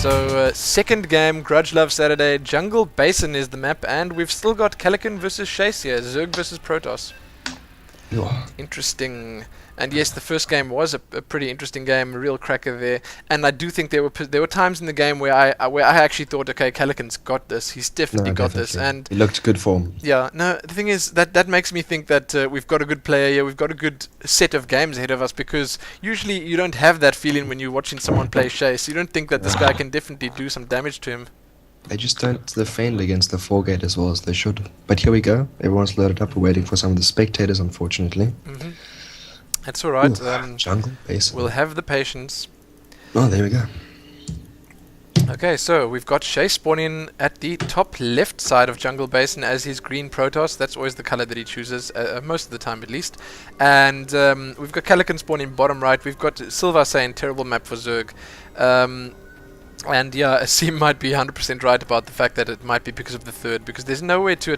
So, second game, Grudge Love Saturday. Jungle Basin is the map, and we've still got Kalekin versus Shase here. Zerg versus Protoss. Yeah. Interesting. And yes, the first game was a pretty interesting game, a real cracker there. And I do think there were times in the game where I actually thought, okay, Kalekin's got this. He's definitely got this. And he looked good for him. Yeah. No, the thing is that makes me think that we've got a good player here. We've got a good set of games ahead of us, because usually you don't have that feeling when you're watching someone play Shase. You don't think that this guy can definitely do some damage to him. They just don't defend against the 4-gate as well as they should. But here we go. Everyone's loaded up. We're waiting for some of the spectators, unfortunately. Mm-hmm. That's alright. Jungle Basin. We'll have the patience. Oh, there we go. Okay, so we've got Shase spawning at the top left side of Jungle Basin as his green Protoss. That's always the color that he chooses, most of the time at least. And we've got Kalekin spawning bottom right. We've got Silva saying terrible map for Zerg. And yeah, Asim might be 100% right about the fact that it might be because of the third, because there's no way to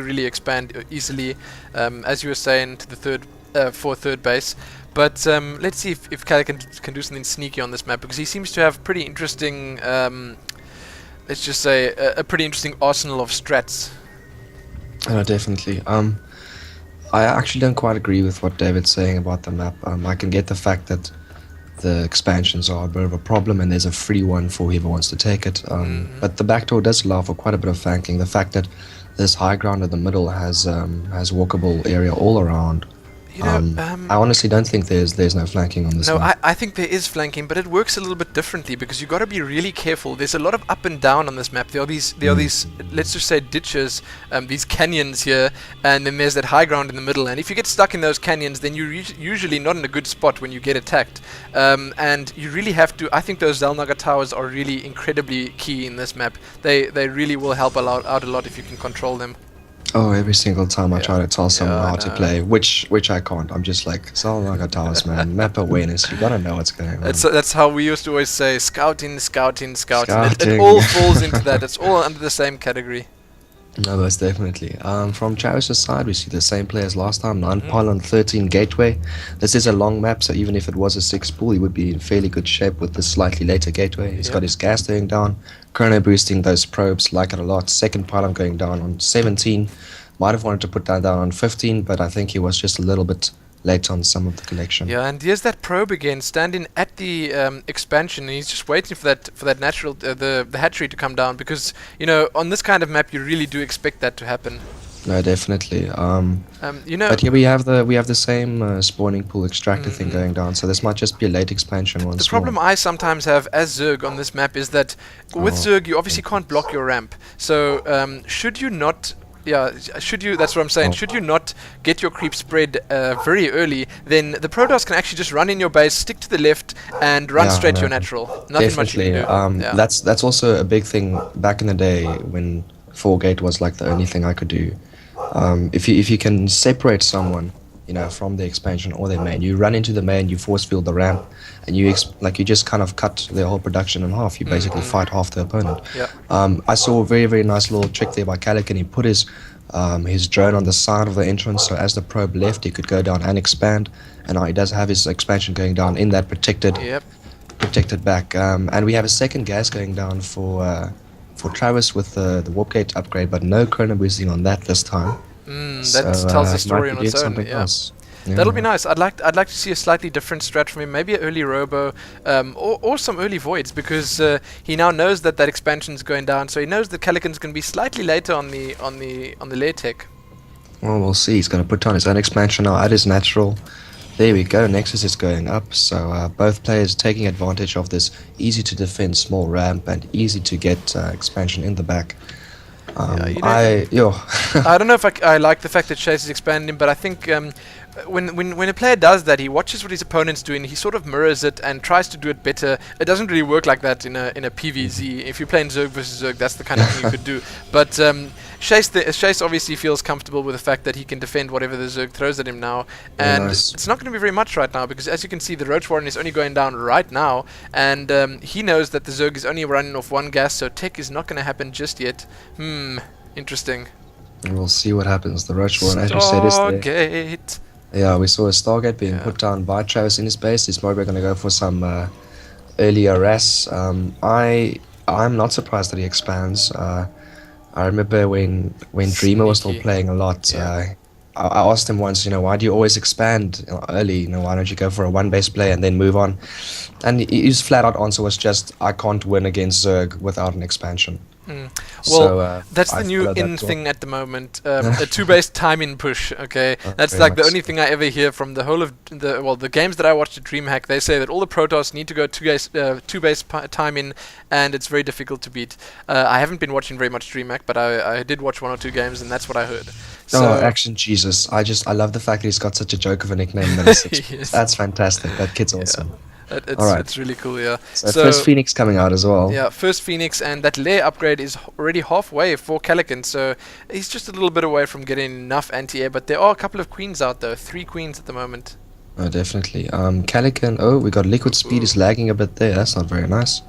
really expand easily, as you were saying, to the third for third base. But let's see if Kalekin can do something sneaky on this map, because he seems to have pretty interesting, let's just say, a pretty interesting arsenal of strats. Definitely. I actually don't quite agree with what David's saying about the map. I can get the fact that the expansions are a bit of a problem and there's a free one for whoever wants to take it. But the backdoor does allow for quite a bit of flanking. The fact that this high ground in the middle has walkable area all around. You know, I honestly don't think there's no flanking on this No, map. I think there is flanking, but it works a little bit differently, because you've got to be really careful. There's a lot of up and down on this map. There are these, let's just say, ditches, these canyons here, and then there's that high ground in the middle. And if you get stuck in those canyons, then you're usually not in a good spot when you get attacked. And you really have to. I think those Zalnaga towers are really incredibly key in this map. They really will help out a lot if you can control them. Oh, every single time I try to tell someone how to play, which I can't. I'm just like, Zalnaga towers, man. Map awareness. You gotta know what's going on. That's how we used to always say, scouting. It all falls into that. It's all under the same category. No, most definitely. From Charis's side, we see the same play as last time. 9 pylon, 13 gateway. This is a long map, so even if it was a 6 pool, he would be in fairly good shape with this slightly later gateway. He's got his gas going down, chrono boosting those probes, like it a lot. Second pylon going down on 17. Might have wanted to put that down on 15, but I think he was just a little bit late on some of the collection. Yeah, and here's that probe again, standing at the expansion, and he's just waiting for that natural the hatchery to come down, because on this kind of map you really do expect that to happen. No, definitely. But here we have the same spawning pool extractor thing going down, so this might just be a late expansion once more. The problem I sometimes have as Zerg on this map is that with Zerg you obviously can't block your ramp. So should you not? Yeah, that's what I'm saying. Should you not get your creep spread very early, then the Protoss can actually just run in your base, stick to the left, and run straight to your natural. Nothing definitely. much you can do. That's also a big thing back in the day when 4-gate was like the only thing I could do. If you can separate someone, from the expansion or their main, you run into the main, you force field the ramp, and you just kind of cut their whole production in half. You basically fight half the opponent. I saw a very, very nice little trick there by Kalekin. He put his drone on the side of the entrance, so as the probe left, he could go down and expand. And now he does have his expansion going down in that protected back. And we have a second gas going down for Travis with the warp gate upgrade, but no chrono boosting on that this time. That tells the story on its own. Yeah. That'll be nice. I'd like to see a slightly different strat from him, maybe an early robo, or some early voids, because he now knows that expansion's going down, so he knows that Kalekin's going to be slightly later on the lair tech. Well, we'll see. He's going to put on his own expansion now at his natural. There we go. Nexus is going up, so both players taking advantage of this easy to defend small ramp and easy to get expansion in the back. I don't know if I like the fact that Shase is expanding, but I think when a player does that, he watches what his opponent's doing, he sort of mirrors it and tries to do it better. It doesn't really work like that in a PvZ. If you're playing Zerg versus Zerg, that's the kind of thing you could do. But Shase obviously feels comfortable with the fact that he can defend whatever the Zerg throws at him now, and it's not going to be very much right now, because as you can see, the Roach Warren is only going down right now, and he knows that the Zerg is only running off one gas, so tech is not going to happen just yet. Interesting. We'll see what happens. The Roach Warren, as you said, is there. Stargate. Yeah, we saw a Stargate being put down by Travis in his base. He's probably going to go for some early RS. I'm not surprised that he expands. I remember when Dreamer was still Sneaky. playing a lot. Yeah. I asked him once, why do you always expand early? Why don't you go for a one base play and then move on? And his flat out answer was just, I can't win against Zerg without an expansion. Mm. So Well, that's the I new followed that in as well. thing at the moment. A two-based time-in push. Okay, that's Very like the much only thing I ever hear from the whole of the games that I watched at DreamHack. They say that all the Protoss need to go two-base time-in, and it's very difficult to beat. I haven't been watching very much DreamHack, but I did watch one or two games, and that's what I heard. So Oh, Action Jesus. I love the fact that he's got such a joke of a nickname. That is yes. That's fantastic. That kid's Yeah. awesome. It's Alright. it's really cool. Yeah. So first Phoenix coming out as well. Yeah, first Phoenix, and that lair upgrade is already halfway for Kalekin, so he's just a little bit away from getting enough anti-air, but there are a couple of queens out though, 3 queens at the moment. Oh, definitely. Kalekin. Oh, we got liquid speed is lagging a bit there. That's not very nice.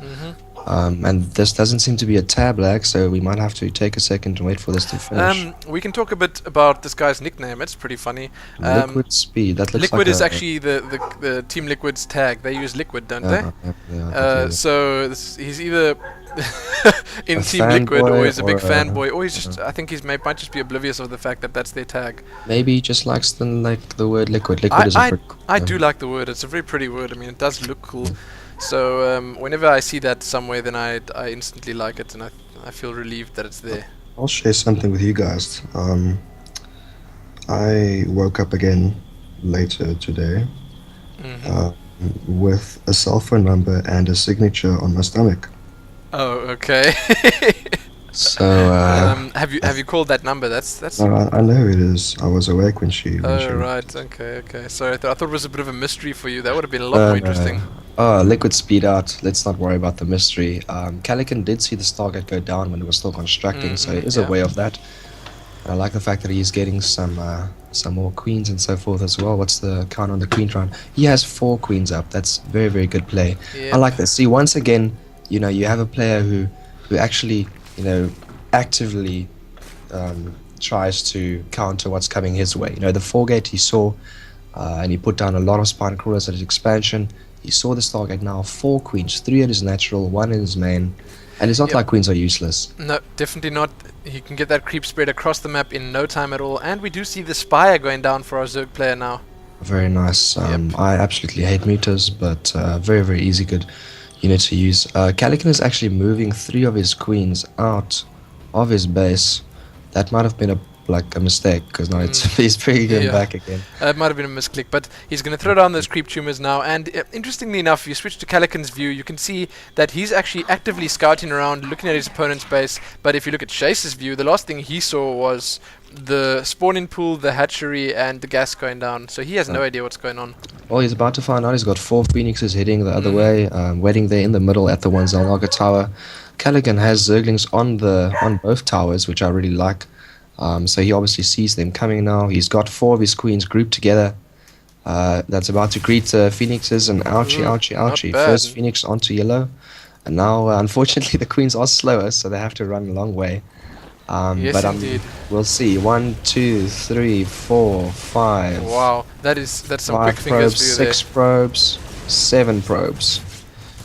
And this doesn't seem to be a tab lag, so we might have to take a second and wait for this to finish. We can talk a bit about this guy's nickname, it's pretty funny. Liquid speed. That looks Liquid like is actually the Team Liquid's tag, they use Liquid, don't they? So he's either in A Team Liquid, or he's a big fanboy, fanboy, or he's just, I think he's might just be oblivious of the fact that that's their tag. Maybe he just likes the word liquid. Liquid is a pretty cool I name. do like the word. It's a very pretty word. I mean, it does look cool. So whenever I see that somewhere, then I instantly like it, and I feel relieved that it's there. I'll share something with you guys. I woke up again later today with a cell phone number and a signature on my stomach. Oh, okay. So have you called that number? That's. I know it is. I was awake when she. Oh right. Okay. Sorry, I thought it was a bit of a mystery for you. That would have been a lot more interesting. Liquid speed out. Let's not worry about the mystery. Kalekin did see the Stargate go down when it was still constructing, so he is aware of that. I like the fact that he's getting some more queens and so forth as well. What's the count on the queen round? He has 4 queens up. That's very, very good play. Yep. I like this. See, once again, you have a player who actually, actively tries to counter what's coming his way. The 4-gate he saw, and he put down a lot of spine crawlers at his expansion. He saw the Stargate now, 4 queens, 3 at his natural, 1 in his main. And it's not like queens are useless. No, definitely not. He can get that creep spread across the map in no time at all. And we do see the Spire going down for our Zerg player now. Very nice. I absolutely hate meters, but very, very easy, good unit to use. Kalekin is actually moving 3 of his queens out of his base. That might have been a mistake, because now he's pretty good back again. It might have been a misclick, but he's going to throw down those creep tumors now. And interestingly enough, if you switch to Kalekin's view, you can see that he's actually actively scouting around, looking at his opponent's base. But if you look at Shase's view, the last thing he saw was the spawning pool, the hatchery, and the gas going down. So he has no idea what's going on. Well, he's about to find out. He's got 4 phoenixes heading the other way, waiting there in the middle at the one Zalnaga tower. Kalekin has Zerglings on both towers, which I really like. So he obviously sees them coming now. He's got 4 of his queens grouped together. That's about to greet phoenixes, and ouchie. First phoenix onto yellow. And now, unfortunately, the queens are slower, so they have to run a long way. Yes, but indeed. We'll see. 1, 2, 3, 4, 5. Wow, that's some 5 quick fingers probes, for you 6 probes, 7 probes.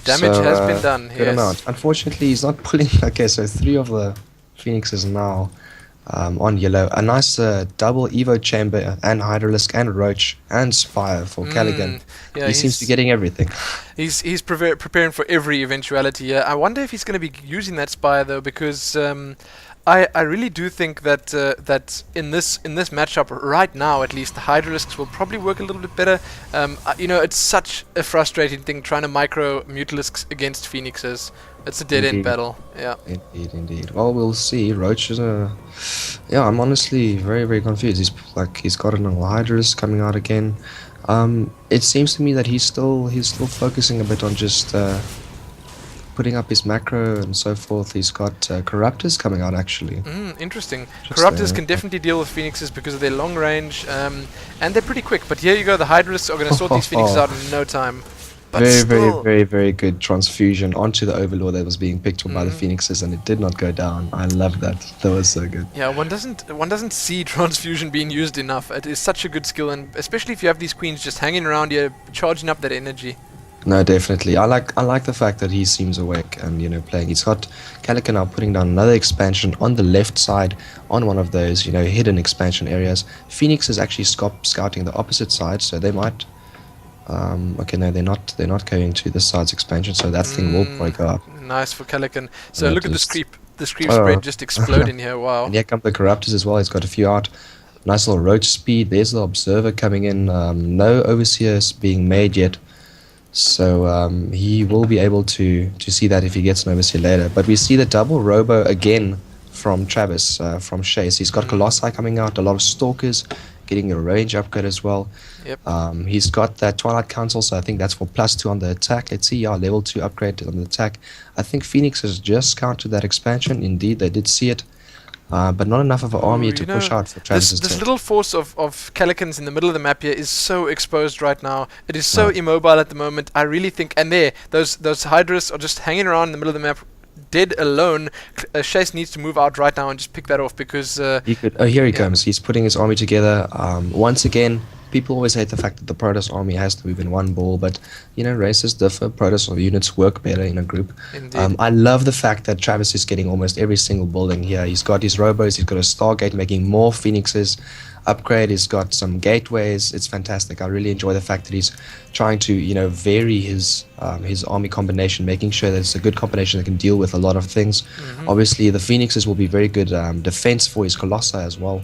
Damage has been done. Good amount. Unfortunately, he's not pulling. Okay, so 3 of the phoenixes now on yellow. A nice double Evo chamber and Hydralisk and Roach and Spire for Kalekin. Yeah, he seems to be getting everything. He's preparing for every eventuality. I wonder if he's going to be using that Spire though, because I really do think that that in this matchup right now, at least, the Hydralisks will probably work a little bit better. It's such a frustrating thing trying to micro Mutalisks against Phoenixes. It's a dead-end battle. Yeah. Indeed. Well, we'll see. Roach is I'm honestly very, very confused. He's got an Hydralisk coming out again. It seems to me that he's still focusing a bit on just putting up his macro and so forth. He's got Corruptors coming out actually. Interesting. Corruptors can definitely deal with Phoenixes because of their long range, and they're pretty quick. But here you go, the Hydralisks are going to sort these Phoenixes out in no time. But very, very good transfusion onto the Overlord that was being picked up by the Phoenixes, and it did not go down. I love that. That was so good. Yeah, one doesn't see transfusion being used enough. It is such a good skill, and especially if you have these queens just hanging around here, charging up that energy. No, definitely. I like the fact that he seems awake and playing. He's got Kalekin now putting down another expansion on the left side on one of those hidden expansion areas. Phoenix is actually scouting the opposite side, so they might. Okay, no, they're not. They're not going to this side's expansion, so that thing will probably go up. Nice for Kalekin. So Yeah, look at just- the creep spread just explode in here. Wow. And here come the Corruptors as well. He's got a few out. Nice little roach speed. There's the Observer coming in. No Overseers being made yet. So he will be able to see that if he gets an Overseer later. But we see the double Robo again from Travis, from Shase. He's got Colossi coming out, a lot of Stalkers, getting a range upgrade as well. Yep. He's got that Twilight Council, so I think that's for +2 on the attack. Let's see, level 2 upgrade on the attack. I think Phoenix has just countered that expansion. Indeed, they did see it. But not enough of an army to push out for Travis's This team. little force of Kalikins in the middle of the map here is so exposed right now. It is so immobile at the moment. I really think, and those Hydras are just hanging around in the middle of the map, dead alone. Shase needs to move out right now and just pick that off because. Here he comes. He's putting his army together. Once again, people always hate the fact that the Protoss army has to move in one ball, but races differ. Protoss units work better in a group. Indeed. I love the fact that Travis is getting almost every single building here. He's got his robos, he's got a Stargate making more Phoenixes. Upgrade, he's got some gateways. It's fantastic. I really enjoy the fact that he's trying to vary his army combination, making sure that it's a good combination that can deal with a lot of things. Obviously, the Phoenixes will be very good defense for his Colossi as well.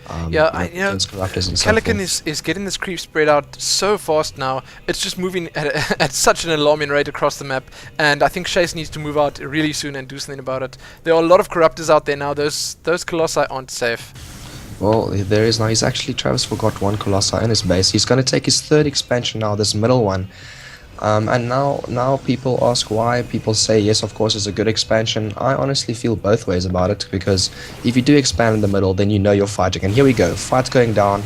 Against Corruptors and so Kalekin forth. is getting this creep spread out so fast now. It's just moving at such an alarming rate across the map, and I think Shase needs to move out really soon and do something about it. There are a lot of Corruptors out there now. Those Colossi aren't safe. Well, there is now. Travis forgot one Colossi in his base. He's going to take his third expansion now, this middle one. And now people ask why. People say, yes, of course, it's a good expansion. I honestly feel both ways about it, because if you do expand in the middle, then you're fighting. And here we go, fight going down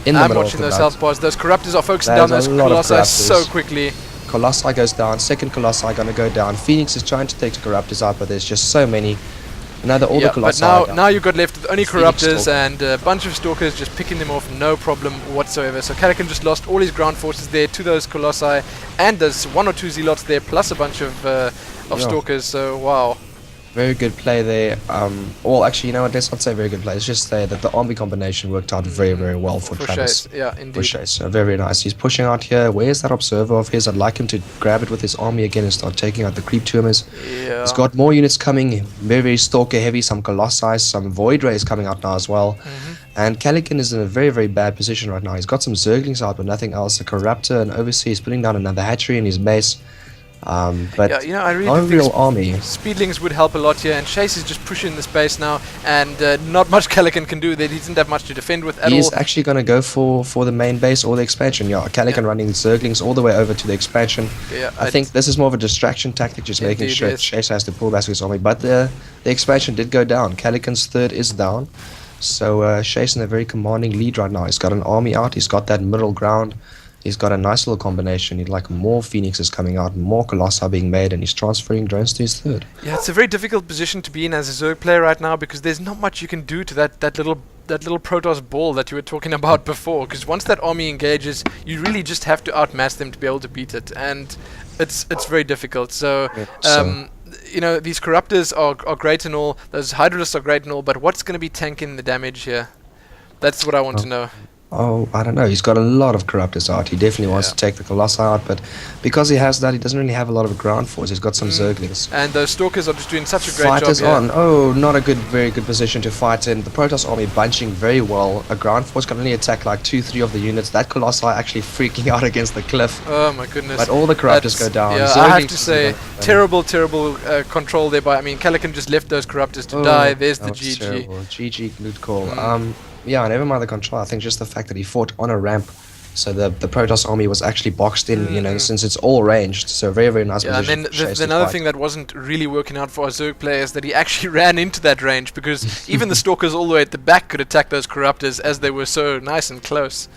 in the I'm middle watching of the those map. health bars. Those Corruptors are focusing There's down those a lot of Colossi so Corruptors. quickly. Colossi goes down, second Colossi going to go down. Phoenix is trying to take the Corruptors out, but there's just so many. Now all the But Colossi now are down. now you've got left with only Phoenix Corruptors Stalker. and a bunch of Stalkers just picking them off, no problem whatsoever. So Kalekin just lost all his ground forces there to those Colossi, and there's 1 or 2 Zealots there, plus a bunch of Stalkers, so wow. Very good play there. Well, actually, let's not say very good play. Let's just say that the army combination worked out very, very well for Travis. Shase, yeah, indeed. For Shase, so very nice. He's pushing out here. Where's that Observer of his? I'd like him to grab it with his army again and start taking out the creep tumors. Yeah. He's got more units coming. Very, very Stalker heavy. Some Colossi, some Void Rays coming out now as well. And Kalekin is in a very, very bad position right now. He's got some Zerglings out, but nothing else. A Corruptor and Overseer is putting down another hatchery in his base. But I really not a think real army. Speedlings would help a lot here, and Shase is just pushing the space now, and not much Kalekin can do. He doesn't have much to defend with at all. He's actually going to go for the main base or the expansion. Kalekin running Zerglings all the way over to the expansion. Yeah, I think this is more of a distraction tactic, just making Indeed, sure yes. Shase has to pull back his army. But the expansion did go down. Kalekin's third is down. So Shase in a very commanding lead right now. He's got an army out. He's got that middle ground. He's got a nice little combination. He'd like more Phoenixes coming out, more Colossi being made, and he's transferring drones to his third. Yeah, it's a very difficult position to be in as a Zerg player right now, because there's not much you can do to that little Protoss ball that you were talking about before. Because once that army engages, you really just have to outmass them to be able to beat it, and it's very difficult. So. These Corruptors are great and all, those Hydralists are great and all, but what's going to be tanking the damage here? That's what I want to know. Oh, I don't know. He's got a lot of Corruptors out. He definitely wants to take the Colossi out, but because he has that, he doesn't really have a lot of ground force. He's got some Zerglings. And those Stalkers are just doing such a great Fighters job here. on. Oh, not a very good position to fight in. The Protoss army bunching very well. A ground force can only attack like 2-3 of the units. That Colossi actually freaking out against the cliff. Oh my goodness. But all the Corruptors go down. Yeah, I have to say, terrible control there by, Kalekin just left those Corruptors to die. There's the GG. Terrible. GG loot call. Yeah, never mind the control. I think just the fact that he fought on a ramp, so the Protoss army was actually boxed in, since it's all ranged. So very, very nice position. And then another thing that wasn't really working out for our Zerg players, that he actually ran into that range, because even the Stalkers all the way at the back could attack those Corruptors as they were so nice and close.